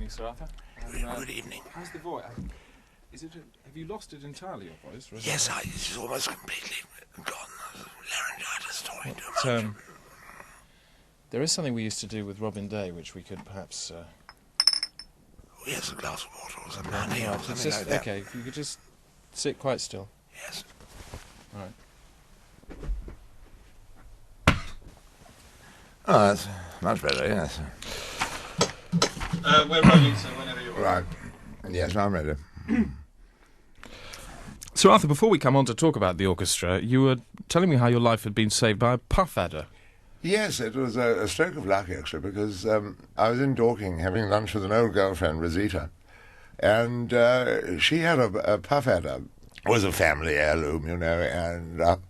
evening, Sir Arthur. Good evening. How's the voice? Have you lost it entirely, your voice? Yes, it's almost completely gone. Laryngitis talking too much. There is something we used to do with Robin Day, which we could perhaps... Yes, a glass of water or something. Honey or something like that. Okay, if you could just sit quite still. Yes. All right. Oh, that's much better, yes. We're rolling, so whenever you're Right. Yes, I'm ready. Sir Arthur, before we come on to talk about the orchestra, you were telling me how your life had been saved by a puff adder. Yes, it was a stroke of luck, actually, because I was in Dorking having lunch with an old girlfriend, Rosita, and she had a puff adder. It was a family heirloom, you know, and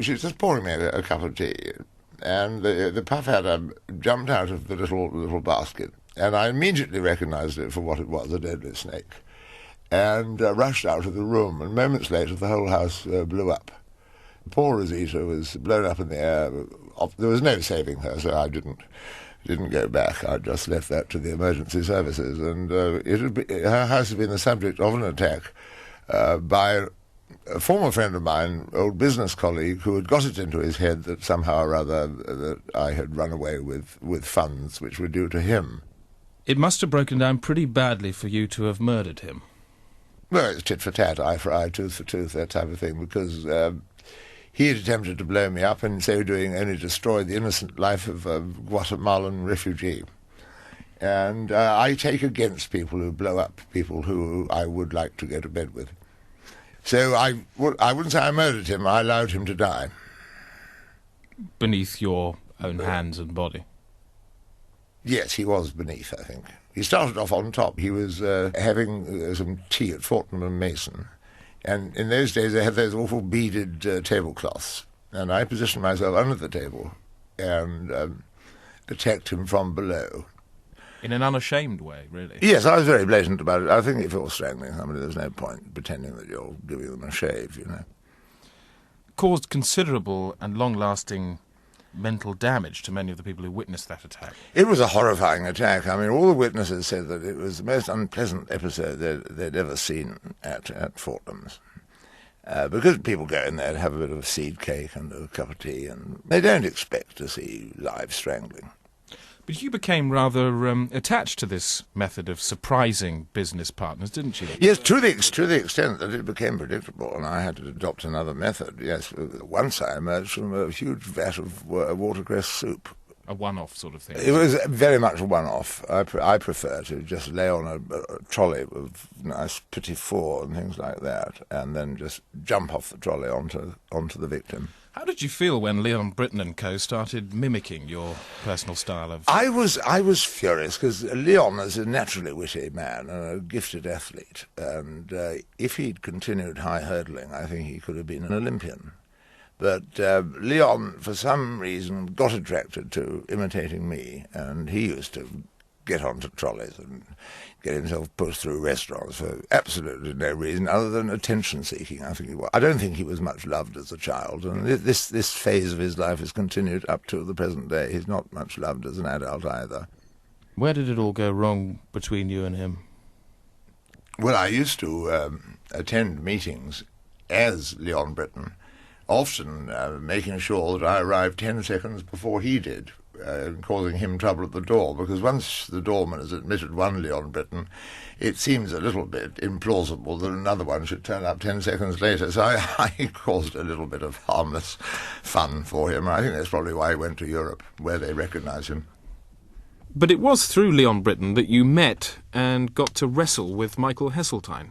she was just pouring me a cup of tea, and the puff adder jumped out of the little basket, and I immediately recognised it for what it was, a deadly snake, and rushed out of the room, and moments later the whole house blew up. Poor Rosita was blown up in the air. There was no saving her, so I didn't go back. I just left that to the emergency services, and her house had been the subject of an attack by a former friend of mine, old business colleague, who had got it into his head that somehow or other that I had run away with funds which were due to him. It must have broken down pretty badly for you to have murdered him. Well, it's tit for tat, eye for eye, tooth for tooth, that type of thing, because he had attempted to blow me up, and in so doing only destroyed the innocent life of a Guatemalan refugee. And I take against people who blow up people who I would like to go to bed with. So I wouldn't say I murdered him, I allowed him to die. Beneath your own hands and body? Yes, he was beneath, I think. He started off on top. He was having some tea at Fortnum and Mason. And in those days they had those awful beaded tablecloths. And I positioned myself under the table and attacked him from below. In an unashamed way, really? Yes, I was very blatant about it. I think if you're strangling somebody, there's no point pretending that you're giving them a shave, you know. Caused considerable and long-lasting mental damage to many of the people who witnessed that attack. It was a horrifying attack. I mean, all the witnesses said that it was the most unpleasant episode they'd ever seen at Fortnum's. Because people go in there to have a bit of seed cake and a cup of tea, and they don't expect to see live strangling. But you became rather attached to this method of surprising business partners, didn't you? Yes, to the extent that it became predictable, and I had to adopt another method. Yes, once I emerged from a huge vat of watercress soup. A one-off sort of thing? It was very much a one-off. I prefer to just lay on a trolley of nice petit four and things like that, and then just jump off the trolley onto the victim. How did you feel when Leon Britton and co. started mimicking your personal style of... I was furious, because Leon is a naturally witty man and a gifted athlete, and if he'd continued high hurdling, I think he could have been an Olympian. But Leon, for some reason, got attracted to imitating me, and he used to get onto trolleys and get himself pushed through restaurants for absolutely no reason other than attention-seeking, I think he was. I don't think he was much loved as a child, and this phase of his life has continued up to the present day. He's not much loved as an adult either. Where did it all go wrong between you and him? Well, I used to attend meetings as Leon Britton, often making sure that I arrived 10 seconds before he did, causing him trouble at the door, because once the doorman has admitted one Leon Britton, it seems a little bit implausible that another one should turn up 10 seconds later. So I caused a little bit of harmless fun for him. I think that's probably why he went to Europe, where they recognise him. But it was through Leon Britton that you met and got to wrestle with Michael Heseltine.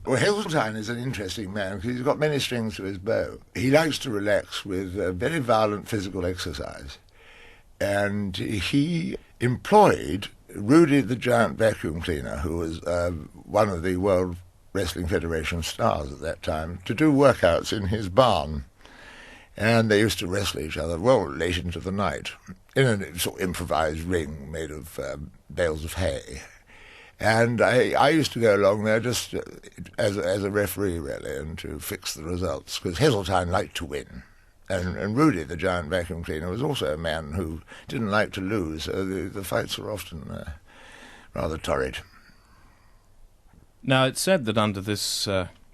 Well, Heseltine is an interesting man because he's got many strings to his bow. He likes to relax with very violent physical exercise. And he employed Rudy the Giant Vacuum Cleaner, who was one of the World Wrestling Federation stars at that time, to do workouts in his barn. And they used to wrestle each other, well, late into the night, in a sort of improvised ring made of bales of hay. And I used to go along there just as a referee, really, and to fix the results, because Heseltine liked to win. And Rudy, the Giant Vacuum Cleaner, was also a man who didn't like to lose, so the fights were often rather torrid. Now, it's said that under this,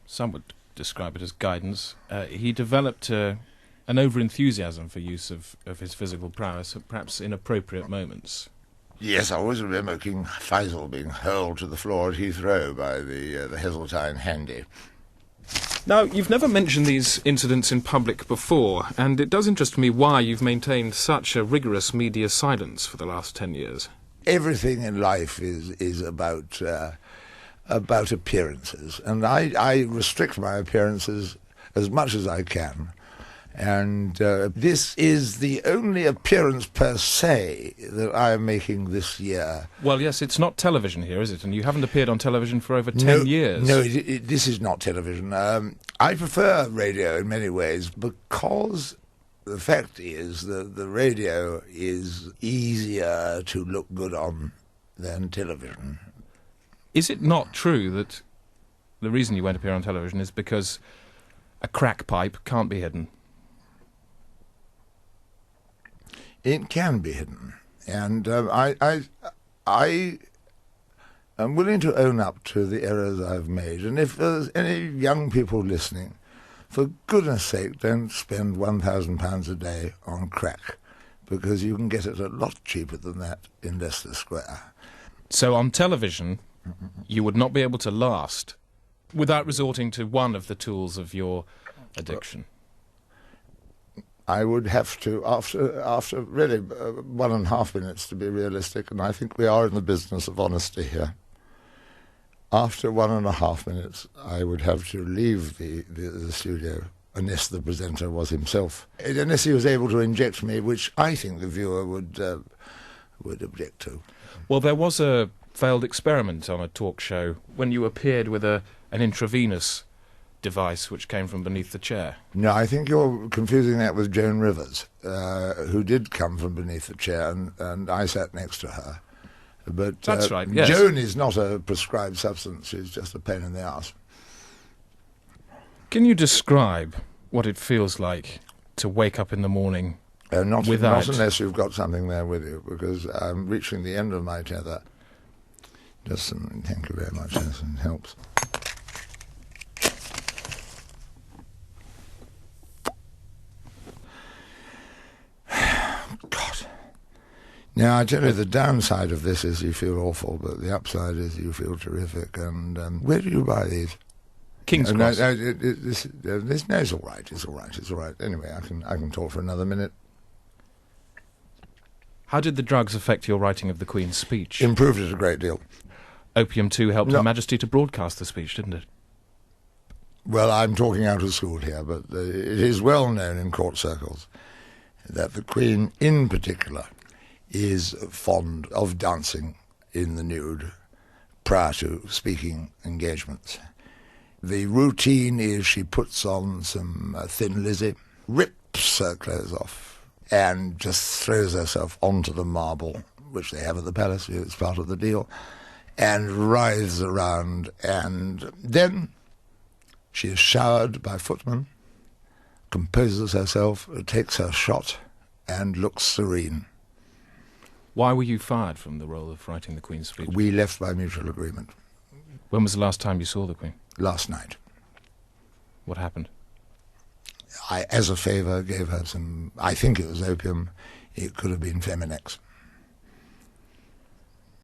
some would describe it as guidance, he developed an over-enthusiasm for use of his physical prowess at perhaps inappropriate moments. Yes, I always remember King Faisal being hurled to the floor at Heathrow by the Heseltine Handy. Now, you've never mentioned these incidents in public before, and it does interest me why you've maintained such a rigorous media silence for the last 10 years. Everything in life is about appearances, and I restrict my appearances as much as I can. And this is the only appearance per se that I am making this year. Well, yes, it's not television here, is it? And you haven't appeared on television for over 10 years. No, this is not television. I prefer radio in many ways because the fact is that the radio is easier to look good on than television. Is it not true that the reason you won't appear on television is because a crack pipe can't be hidden? It can be hidden, and I am willing to own up to the errors I've made. And if there's any young people listening, for goodness sake, don't spend £1,000 a day on crack, because you can get it a lot cheaper than that in Leicester Square. So on television, you would not be able to last without resorting to one of the tools of your addiction. I would have to, after really 1.5 minutes to be realistic, and I think we are in the business of honesty here. After 1.5 minutes, I would have to leave the studio, unless the presenter was himself, unless he was able to inject me, which I think the viewer would object to. Well, there was a failed experiment on a talk show when you appeared with an intravenous device which came from beneath the chair. No, I think you're confusing that with Joan Rivers, who did come from beneath the chair, and I sat next to her. But that's right, yes. Joan is not a prescribed substance, she's just a pain in the arse. Can you describe what it feels like to wake up in the morning not without... unless you've got something there with you, because I'm reaching the end of my tether. Thank you very much, yes, it helps. Now, I tell you, the downside of this is you feel awful, but the upside is you feel terrific. And where do you buy these? King's Cross. No, it's all right. It's all right. Anyway, I can talk for another minute. How did the drugs affect your writing of the Queen's speech? Improved it a great deal. Opium too helped Her Majesty to broadcast the speech, didn't it? Well, I'm talking out of school here, but it is well known in court circles that the Queen, in particular, is fond of dancing in the nude prior to speaking engagements. The routine is she puts on some Thin Lizzy, rips her clothes off, and just throws herself onto the marble, which they have at the palace, it's part of the deal, and writhes around, and then she is showered by footmen, composes herself, takes her shot, and looks serene. Why were you fired from the role of writing the Queen's speech? We left by mutual agreement. When was the last time you saw the Queen? Last night. What happened? I, as a favour, gave her some, I think it was opium. It could have been Feminex.